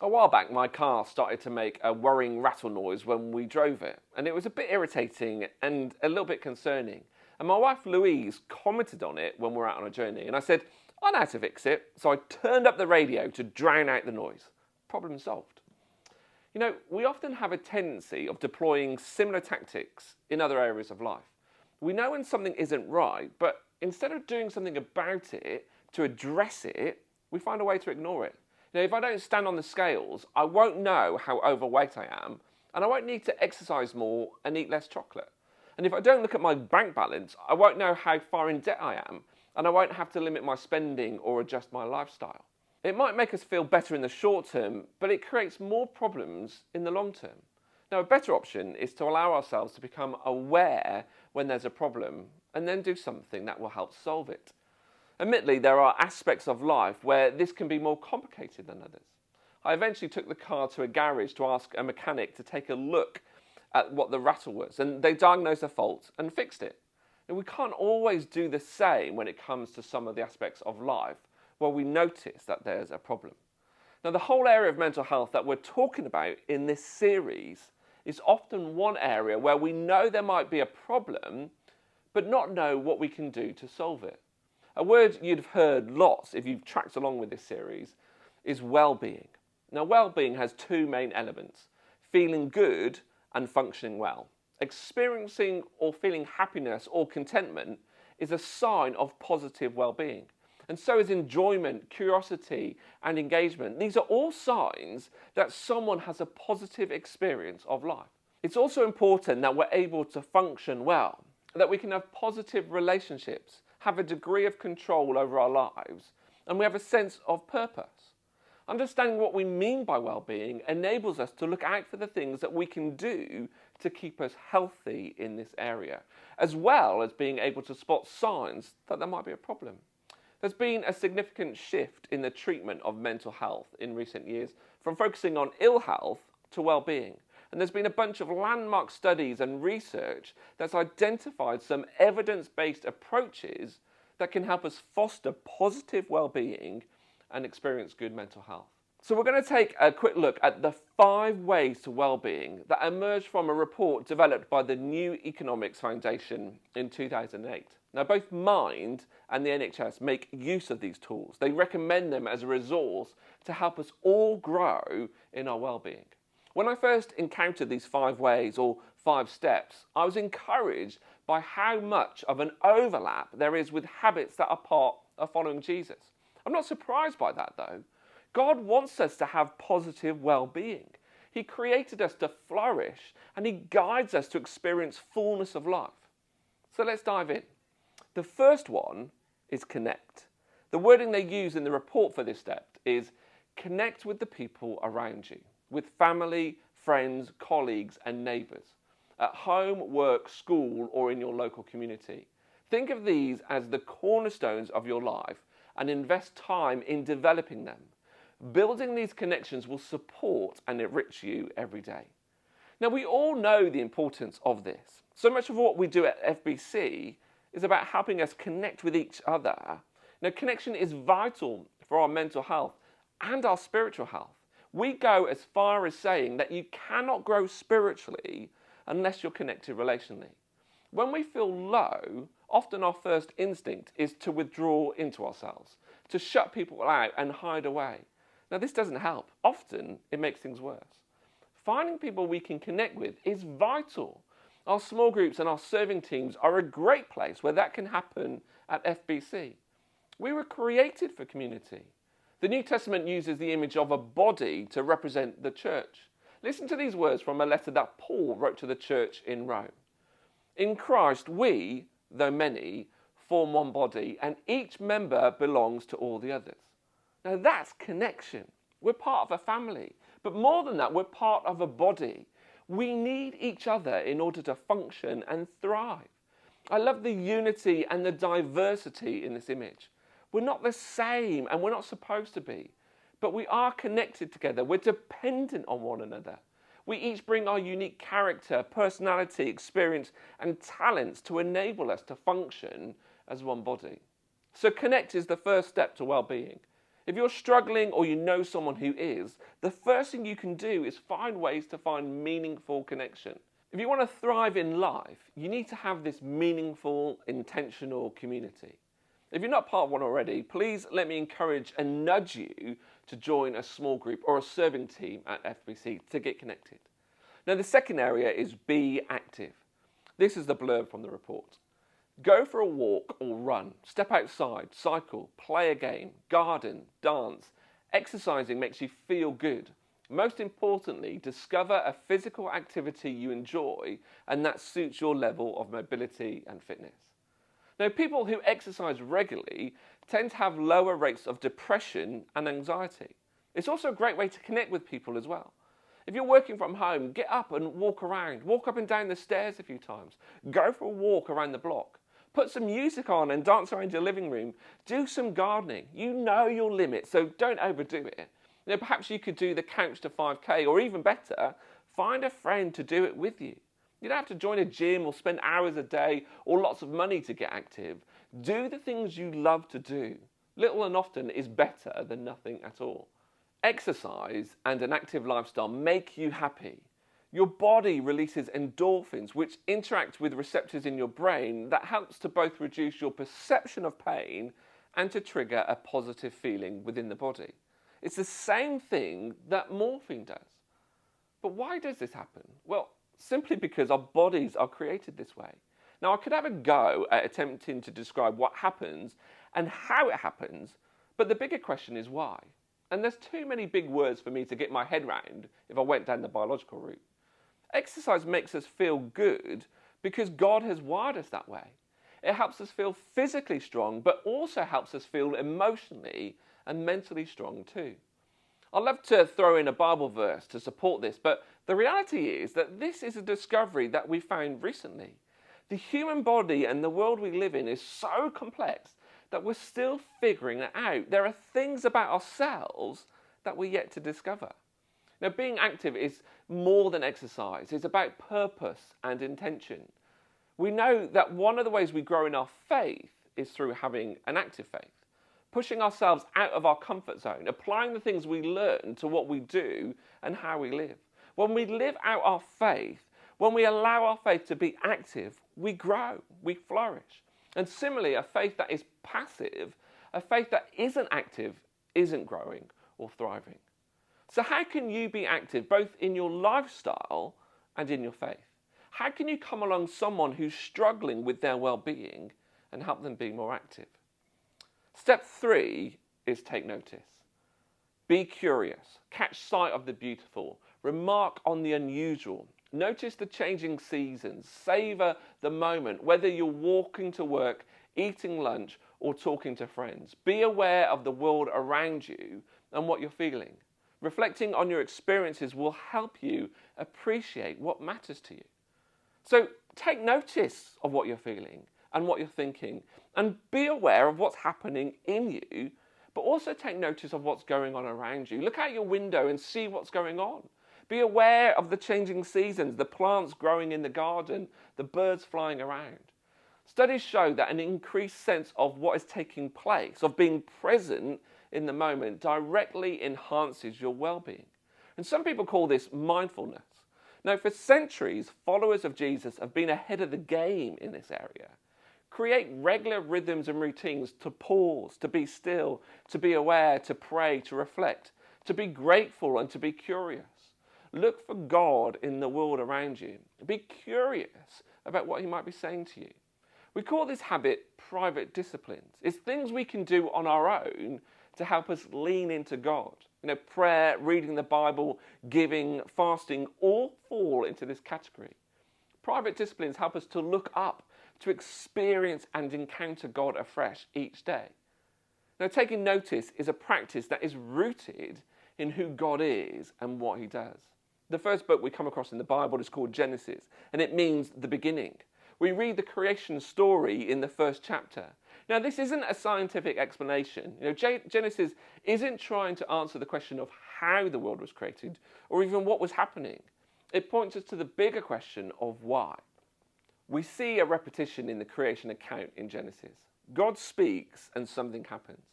A while back, my car started to make a worrying rattle noise when we drove it, and it was a bit irritating and a little bit concerning. And my wife Louise commented on it when we were out on a journey, and I said, I know how to fix it, so I turned up the radio to drown out the noise. Problem solved. You know, we often have a tendency of deploying similar tactics in other areas of life. We know when something isn't right, but instead of doing something about it to address it, we find a way to ignore it. Now, if I don't stand on the scales, I won't know how overweight I am, and I won't need to exercise more and eat less chocolate. And if I don't look at my bank balance, I won't know how far in debt I am, and I won't have to limit my spending or adjust my lifestyle. It might make us feel better in the short term, but it creates more problems in the long term. Now, a better option is to allow ourselves to become aware when there's a problem, and then do something that will help solve it. Admittedly, there are aspects of life where this can be more complicated than others. I eventually took the car to a garage to ask a mechanic to take a look at what the rattle was, and they diagnosed the fault and fixed it. And we can't always do the same when it comes to some of the aspects of life where we notice that there's a problem. Now, the whole area of mental health that we're talking about in this series is often one area where we know there might be a problem, but not know what we can do to solve it. A word you'd have heard lots if you've tracked along with this series is well-being. Now, well-being has two main elements: feeling good and functioning well. Experiencing or feeling happiness or contentment is a sign of positive well-being. And so is enjoyment, curiosity, and engagement. These are all signs that someone has a positive experience of life. It's also important that we're able to function well, that we can have positive relationships, have a degree of control over our lives, and we have a sense of purpose. Understanding what we mean by well-being enables us to look out for the things that we can do to keep us healthy in this area, as well as being able to spot signs that there might be a problem. There's been a significant shift in the treatment of mental health in recent years, from focusing on ill health to well-being. And there's been a bunch of landmark studies and research that's identified some evidence-based approaches that can help us foster positive well-being and experience good mental health. So we're going to take a quick look at the 5 ways to well-being that emerged from a report developed by the New Economics Foundation in 2008. Now, both Mind and the NHS make use of these tools. They recommend them as a resource to help us all grow in our well-being. When I first encountered these 5 ways or 5 steps, I was encouraged by how much of an overlap there is with habits that are part of following Jesus. I'm not surprised by that though. God wants us to have positive well-being. He created us to flourish, and He guides us to experience fullness of life. So let's dive in. The first one is connect. The wording they use in the report for this step is connect with the people around you, with family, friends, colleagues, and neighbours, at home, work, school, or in your local community. Think of these as the cornerstones of your life and invest time in developing them. Building these connections will support and enrich you every day. Now, we all know the importance of this. So much of what we do at FBC is about helping us connect with each other. Now, connection is vital for our mental health and our spiritual health. We go as far as saying that you cannot grow spiritually unless you're connected relationally. When we feel low, often our first instinct is to withdraw into ourselves, to shut people out and hide away. Now, this doesn't help. Often, it makes things worse. Finding people we can connect with is vital. Our small groups and our serving teams are a great place where that can happen at FBC. We were created for community. The New Testament uses the image of a body to represent the church. Listen to these words from a letter that Paul wrote to the church in Rome. In Christ, we, though many, form one body, and each member belongs to all the others. Now that's connection. We're part of a family. But more than that, we're part of a body. We need each other in order to function and thrive. I love the unity and the diversity in this image. We're not the same, and we're not supposed to be. But we are connected together. We're dependent on one another. We each bring our unique character, personality, experience, and talents to enable us to function as one body. So connect is the first step to well-being. If you're struggling or you know someone who is, the first thing you can do is find ways to find meaningful connection. If you want to thrive in life, you need to have this meaningful, intentional community. If you're not part of one already, please let me encourage and nudge you to join a small group or a serving team at FBC to get connected. Now, the second area is be active. This is the blurb from the report. Go for a walk or run, step outside, cycle, play a game, garden, dance. Exercising makes you feel good. Most importantly, discover a physical activity you enjoy and that suits your level of mobility and fitness. Now, people who exercise regularly tend to have lower rates of depression and anxiety. It's also a great way to connect with people as well. If you're working from home, get up and walk around. Walk up and down the stairs a few times. Go for a walk around the block. Put some music on and dance around your living room. Do some gardening. You know your limit, so don't overdo it. Perhaps you could do the couch to 5K, or even better, find a friend to do it with you. You don't have to join a gym or spend hours a day or lots of money to get active. Do the things you love to do. Little and often is better than nothing at all. Exercise and an active lifestyle make you happy. Your body releases endorphins, which interact with receptors in your brain that helps to both reduce your perception of pain and to trigger a positive feeling within the body. It's the same thing that morphine does. But why does this happen? Well, simply because our bodies are created this way. Now, I could have a go at attempting to describe what happens and how it happens, but the bigger question is why. And there's too many big words for me to get my head round if I went down the biological route. Exercise makes us feel good because God has wired us that way. It helps us feel physically strong, but also helps us feel emotionally and mentally strong too. I'd love to throw in a Bible verse to support this, but the reality is that this is a discovery that we found recently. The human body and the world we live in is so complex that we're still figuring it out. There are things about ourselves that we're yet to discover. Now, being active is more than exercise. It's about purpose and intention. We know that one of the ways we grow in our faith is through having an active faith, pushing ourselves out of our comfort zone, applying the things we learn to what we do and how we live. When we live out our faith, when we allow our faith to be active, we grow, we flourish. And similarly, a faith that is passive, a faith that isn't active, isn't growing or thriving. So how can you be active both in your lifestyle and in your faith? How can you come along someone who's struggling with their well-being and help them be more active? Step 3 is take notice. Be curious, catch sight of the beautiful, remark on the unusual, notice the changing seasons, savour the moment, whether you're walking to work, eating lunch, or talking to friends. Be aware of the world around you and what you're feeling. Reflecting on your experiences will help you appreciate what matters to you. So take notice of what you're feeling and what you're thinking, and be aware of what's happening in you, but also take notice of what's going on around you. Look out your window and see what's going on. Be aware of the changing seasons, the plants growing in the garden, the birds flying around. Studies show that an increased sense of what is taking place, of being present in the moment, directly enhances your well-being. And some people call this mindfulness. Now, for centuries, followers of Jesus have been ahead of the game in this area. Create regular rhythms and routines to pause, to be still, to be aware, to pray, to reflect, to be grateful and to be curious. Look for God in the world around you. Be curious about what he might be saying to you. We call this habit private disciplines. It's things we can do on our own to help us lean into God. Prayer, reading the Bible, giving, fasting, all fall into this category. Private disciplines help us to look up, to experience and encounter God afresh each day. Now, taking notice is a practice that is rooted in who God is and what he does. The first book we come across in the Bible is called Genesis, and it means the beginning. We read the creation story in the first chapter. Now, this isn't a scientific explanation. Genesis isn't trying to answer the question of how the world was created or even what was happening. It points us to the bigger question of why. We see a repetition in the creation account in Genesis. God speaks and something happens.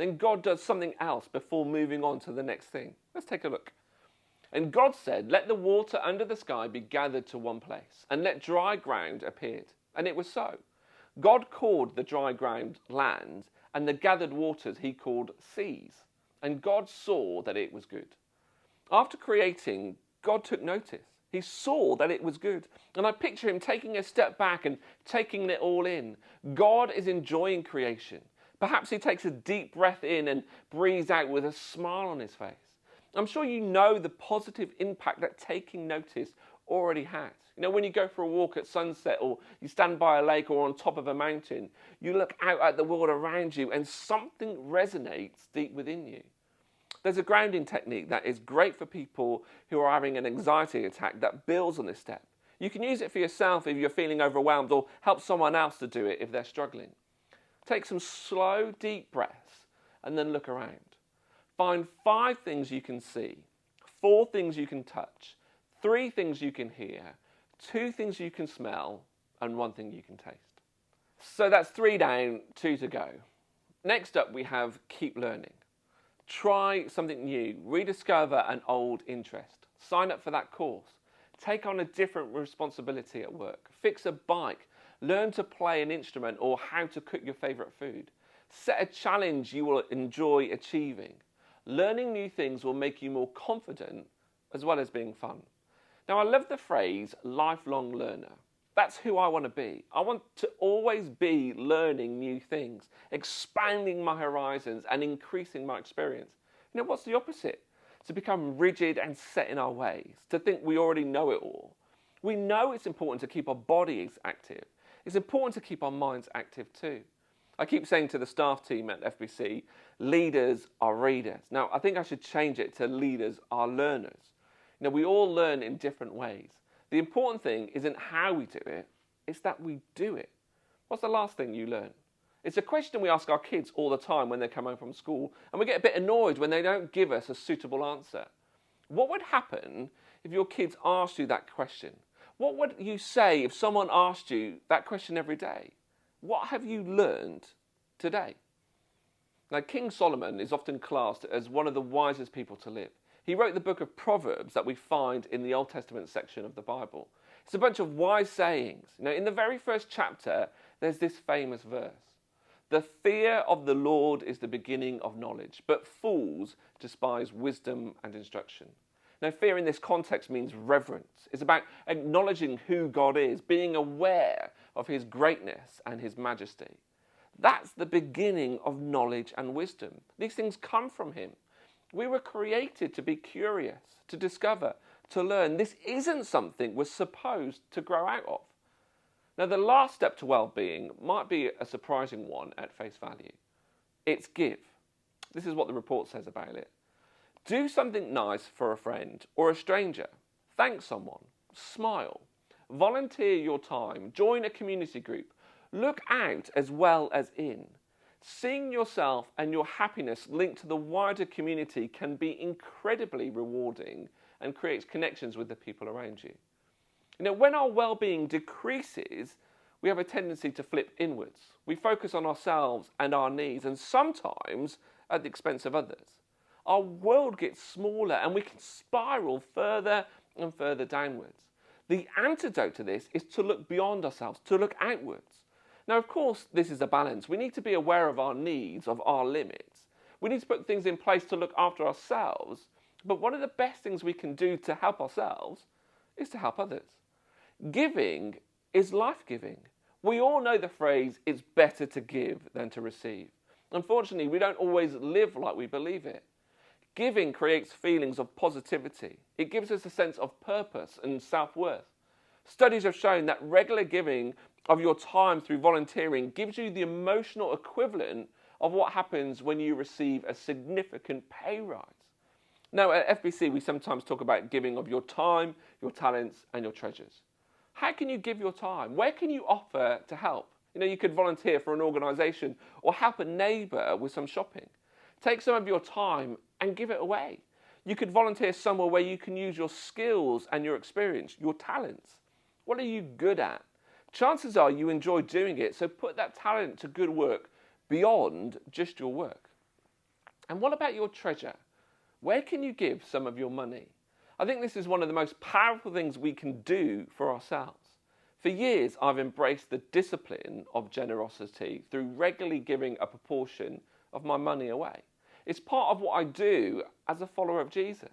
Then God does something else before moving on to the next thing. Let's take a look. And God said, "Let the water under the sky be gathered to one place, and let dry ground appear." And it was so. God called the dry ground land, and the gathered waters he called seas. And God saw that it was good. After creating, God took notice. He saw that it was good. And I picture him taking a step back and taking it all in. God is enjoying creation. Perhaps he takes a deep breath in and breathes out with a smile on his face. I'm sure you know the positive impact that taking notice already has. You know, when you go for a walk at sunset, or you stand by a lake or on top of a mountain, you look out at the world around you and something resonates deep within you. There's a grounding technique that is great for people who are having an anxiety attack that builds on this step. You can use it for yourself if you're feeling overwhelmed, or help someone else to do it if they're struggling. Take some slow, deep breaths and then look around. Find 5 things you can see, 4 things you can touch, 3 things you can hear, 2 things you can smell, and 1 thing you can taste. So that's 3 down, 2 to go. Next up, we have keep learning. Try something new, rediscover an old interest, sign up for that course, take on a different responsibility at work, fix a bike, learn to play an instrument or how to cook your favourite food. Set a challenge you will enjoy achieving. Learning new things will make you more confident as well as being fun. Now, I love the phrase lifelong learner. That's who I want to be. I want to always be learning new things, expanding my horizons and increasing my experience. You know, what's the opposite? To become rigid and set in our ways, to think we already know it all. We know it's important to keep our bodies active. It's important to keep our minds active too. I keep saying to the staff team at FBC, leaders are readers. Now, I think I should change it to leaders are learners. You know, we all learn in different ways. The important thing isn't how we do it, it's that we do it. What's the last thing you learn? It's a question we ask our kids all the time when they come home from school, and we get a bit annoyed when they don't give us a suitable answer. What would happen if your kids asked you that question? What would you say if someone asked you that question every day? What have you learned today? Now, King Solomon is often classed as one of the wisest people to live. He wrote the book of Proverbs that we find in the Old Testament section of the Bible. It's a bunch of wise sayings. You know, in the very first chapter, there's this famous verse. The fear of the Lord is the beginning of knowledge, but fools despise wisdom and instruction. Now, fear in this context means reverence. It's about acknowledging who God is, being aware of his greatness and his majesty. That's the beginning of knowledge and wisdom. These things come from him. We were created to be curious, to discover, to learn. This isn't something we're supposed to grow out of. Now, the last step to well-being might be a surprising one at face value. It's give. This is what the report says about it. Do something nice for a friend or a stranger. Thank someone. Smile. Volunteer your time. Join a community group. Look out as well as in. Seeing yourself and your happiness linked to the wider community can be incredibly rewarding and creates connections with the people around you. You know, when our well-being decreases, we have a tendency to flip inwards. We focus on ourselves and our needs, and sometimes at the expense of others. Our world gets smaller and we can spiral further and further downwards. The antidote to this is to look beyond ourselves, to look outwards. Now, of course, this is a balance. We need to be aware of our needs, of our limits. We need to put things in place to look after ourselves. But one of the best things we can do to help ourselves is to help others. Giving is life-giving. We all know the phrase, it's better to give than to receive. Unfortunately, we don't always live like we believe it. Giving creates feelings of positivity. It gives us a sense of purpose and self-worth. Studies have shown that regular giving of your time through volunteering gives you the emotional equivalent of what happens when you receive a significant pay rise. Now, at FBC, we sometimes talk about giving of your time, your talents, and your treasures. How can you give your time? Where can you offer to help? You know, you could volunteer for an organisation or help a neighbour with some shopping. Take some of your time and give it away. You could volunteer somewhere where you can use your skills and your experience, your talents. What are you good at? Chances are you enjoy doing it, so put that talent to good work beyond just your work. And what about your treasure? Where can you give some of your money? I think this is one of the most powerful things we can do for ourselves. For years, I've embraced the discipline of generosity through regularly giving a proportion of my money away. It's part of what I do as a follower of Jesus.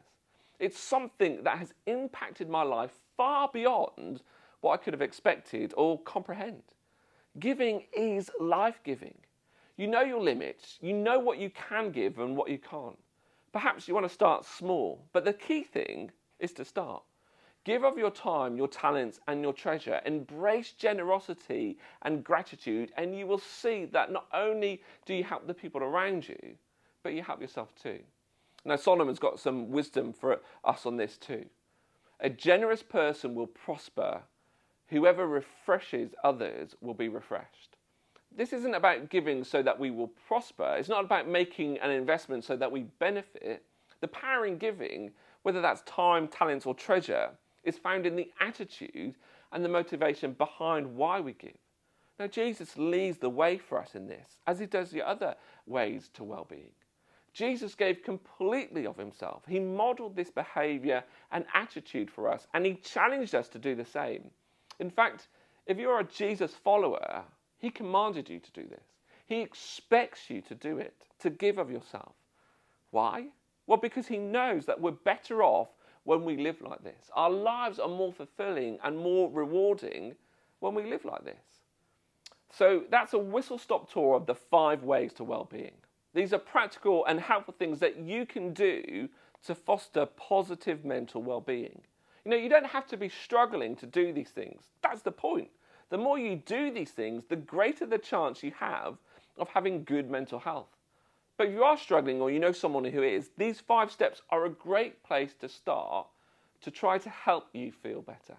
It's something that has impacted my life far beyond what I could have expected or comprehend. Giving is life-giving. You know your limits, you know what you can give and what you can't. Perhaps you want to start small, but the key thing is to start. Give of your time, your talents, and your treasure. Embrace generosity and gratitude, and you will see that not only do you help the people around you, but you help yourself too. Now, Solomon's got some wisdom for us on this too. A generous person will prosper. Whoever refreshes others will be refreshed. This isn't about giving so that we will prosper. It's not about making an investment so that we benefit. The power in giving, whether that's time, talents, or treasure, is found in the attitude and the motivation behind why we give. Now, Jesus leads the way for us in this, as he does the other ways to well-being. Jesus gave completely of himself. He modeled this behavior and attitude for us, and he challenged us to do the same. In fact, if you're a Jesus follower, he commanded you to do this. He expects you to do it, to give of yourself. Why? Well, because he knows that we're better off when we live like this. Our lives are more fulfilling and more rewarding when we live like this. So that's a whistle-stop tour of the 5 ways to well-being. These are practical and helpful things that you can do to foster positive mental well-being. You know, you don't have to be struggling to do these things. That's the point. The more you do these things, the greater the chance you have of having good mental health. But if you are struggling or you know someone who is, these 5 steps are a great place to start to try to help you feel better.